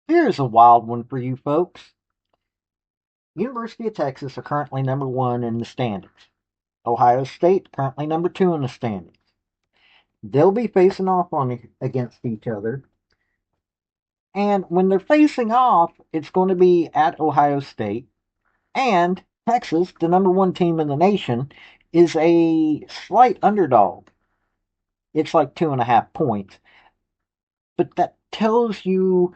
Here's a wild one for you folks. University of Texas are currently number one in the standings. Ohio State currently number two in the standings. They'll be facing off on against each other, and when they're facing off, it's going to be at Ohio State. And Texas, the number one team in the nation, is a slight underdog. It's like 2.5 points, but that tells you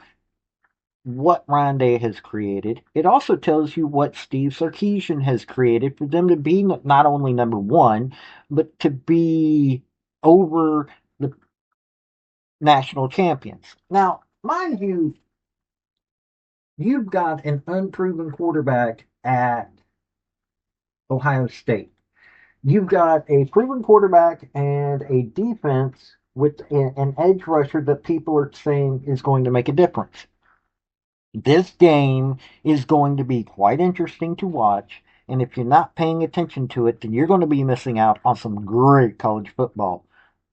what Ryan Day has created. It also tells you what Steve Sarkisian has created for them to be not only number one, but to be over the national champions. Now, mind you, you've got an unproven quarterback at Ohio State. You've got a proven quarterback and a defense with an edge rusher that people are saying is going to make a difference. This game is going to be quite interesting to watch, and if you're not paying attention to it, then you're going to be missing out on some great college football.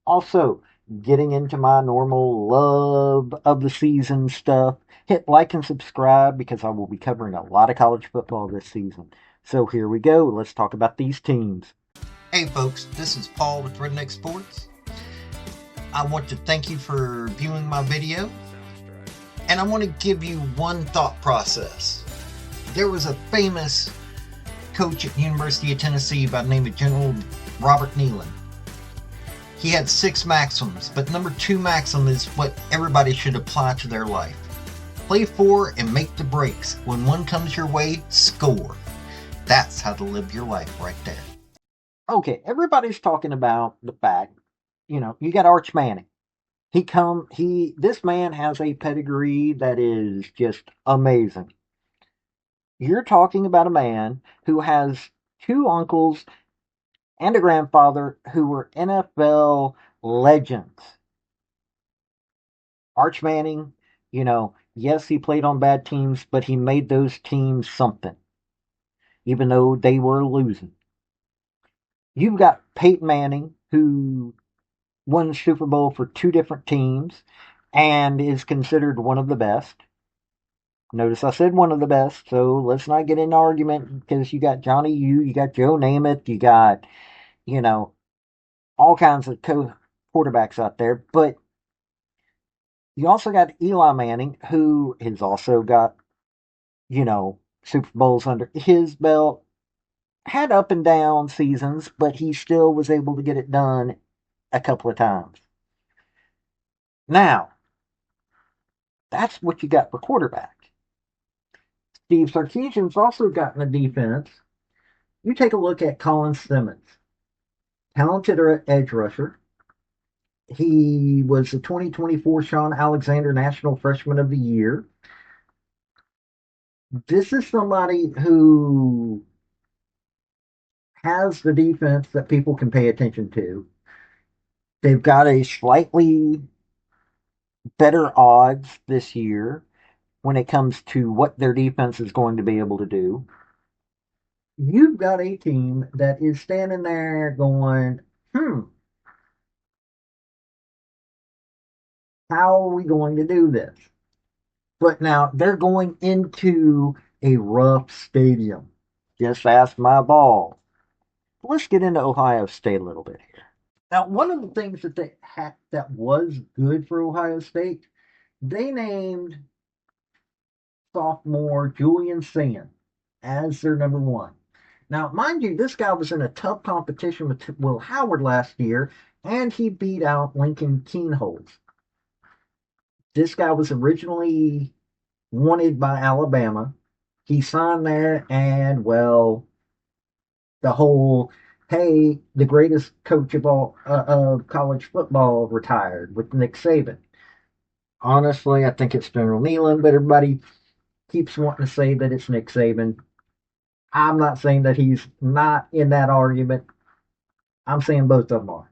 Also, getting into my normal love of the season stuff, hit like and subscribe because I will be covering a lot of college football this season. So here we go. Let's talk about these teams. Hey folks, this is Paul with Redneck Sports. I want to thank you for viewing my video, and I want to give you one thought process. There was a famous coach at the University of Tennessee by the name of General Robert Neyland. He had 6 maxims, but number 2 maxim is what everybody should apply to their life. Play for and make the breaks. When one comes your way, score. That's how to live your life right there. Okay, everybody's talking about the fact, you got Arch Manning. This man has a pedigree that is just amazing. You're talking about a man who has 2 uncles and a grandfather who were NFL legends. Arch Manning, yes, he played on bad teams, but he made those teams something, even though they were losing. You've got Peyton Manning, who won the Super Bowl for 2 different teams and is considered one of the best. Notice I said one of the best, so let's not get in an argument because you got Johnny U, you got Joe Namath, you got, you know, all kinds of quarterbacks out there. But you also got Eli Manning, who has also got, Super Bowls under his belt. Had up and down seasons, but he still was able to get it done a couple of times. Now, that's what you got for quarterback. Steve Sarkisian's also gotten a defense. You take a look at Colin Simmons, talented edge rusher. He was the 2024 Sean Alexander National Freshman of the Year. This is somebody who has the defense that people can pay attention to. They've got a slightly better odds this year when it comes to what their defense is going to be able to do. You've got a team that is standing there going, how are we going to do this? But now they're going into a rough stadium. Just ask my ball. Let's get into Ohio State a little bit here. Now, one of the things that they had that was good for Ohio State, they named sophomore Julian Sand as their number one. Now, mind you, this guy was in a tough competition with Will Howard last year, and he beat out Lincoln Keenholz. This guy was originally wanted by Alabama. He signed there, and well, the whole hey, the greatest coach of all of college football retired with Nick Saban. Honestly, I think it's General Neyland, but everybody keeps wanting to say that it's Nick Saban. I'm not saying that he's not in that argument. I'm saying both of them are.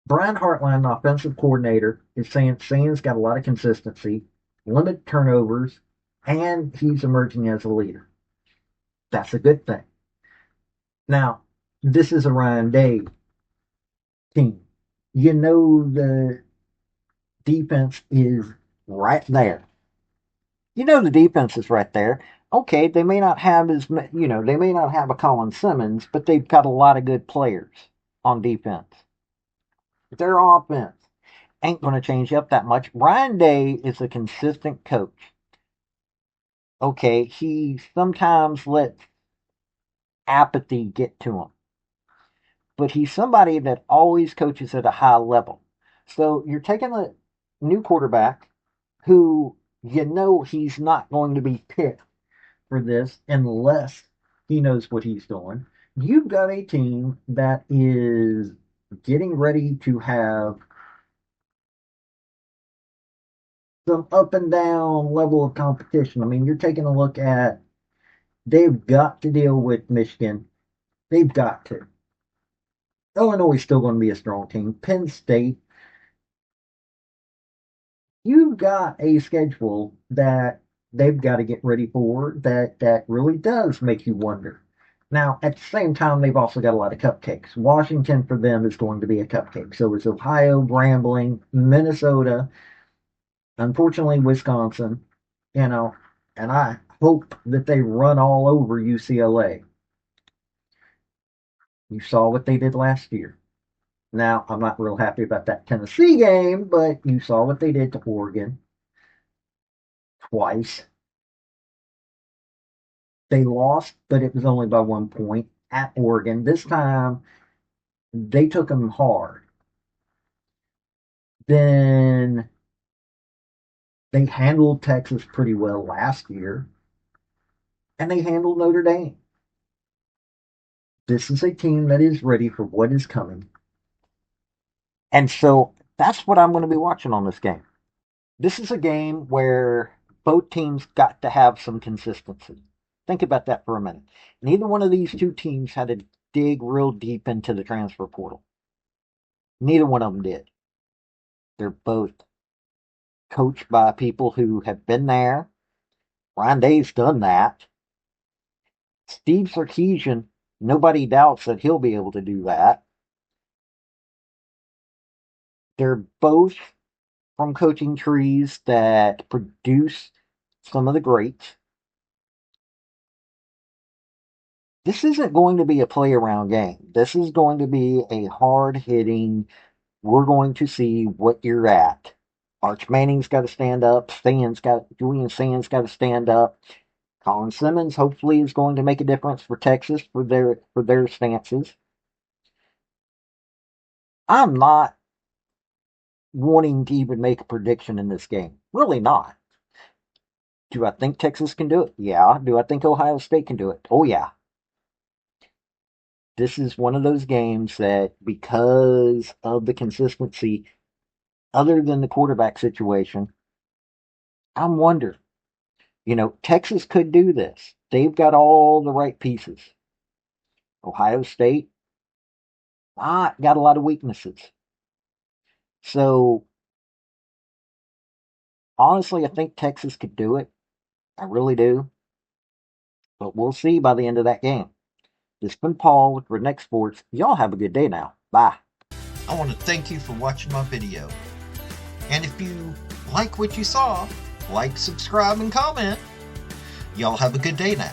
Brian Hartline, the offensive coordinator, is saying Sand's got a lot of consistency, limited turnovers, and he's emerging as a leader. That's a good thing. Now, this is a Ryan Day team. The defense is right there. You know the defense is right there. Okay, they may not have they may not have a Colin Simmons, but they've got a lot of good players on defense. Their offense ain't going to change up that much. Ryan Day is a consistent coach. Okay, he sometimes lets apathy get to him, but he's somebody that always coaches at a high level. So you're taking a new quarterback who he's not going to be picked for this unless he knows what he's doing. You've got a team that is getting ready to have some up and down level of competition. I mean, you're taking a look at they've got to deal with Michigan. They've got to. Illinois is still going to be a strong team. Penn State, you've got a schedule that they've got to get ready for that really does make you wonder. Now, at the same time, they've also got a lot of cupcakes. Washington for them is going to be a cupcake. So is Ohio, Grambling, Minnesota, unfortunately Wisconsin, you know, and I hope that they run all over UCLA. You saw what they did last year. Now, I'm not real happy about that Tennessee game, but you saw what they did to Oregon twice. They lost, but it was only by 1 point at Oregon. This time, they took them hard. Then they handled Texas pretty well last year, and they handled Notre Dame. This is a team that is ready for what is coming. And so that's what I'm going to be watching on this game. This is a game where both teams got to have some consistency. Think about that for a minute. Neither one of these two teams had to dig real deep into the transfer portal. Neither one of them did. They're both coached by people who have been there. Ryan Day's done that. Steve Sarkisian, nobody doubts that he'll be able to do that. They're both from coaching trees that produce some of the greats. This isn't going to be a play around game. This is going to be a hard hitting, we're going to see what you're at. Arch Manning's got to stand up. Julian Sand's got to stand up. Colin Simmons hopefully is going to make a difference for Texas for their stances. I'm not wanting to even make a prediction in this game. Really not. Do I think Texas can do it? Yeah. Do I think Ohio State can do it? Oh yeah. This is one of those games that because of the consistency, other than the quarterback situation, I'm wondering. Texas could do this. They've got all the right pieces. Ohio State got a lot of weaknesses. So honestly, I think Texas could do it. I really do. But we'll see by the end of that game. This has been Paul with Redneck Sports. Y'all have a good day now. Bye. I want to thank you for watching my video. And if you like what you saw, like, subscribe, and comment. Y'all have a good day now.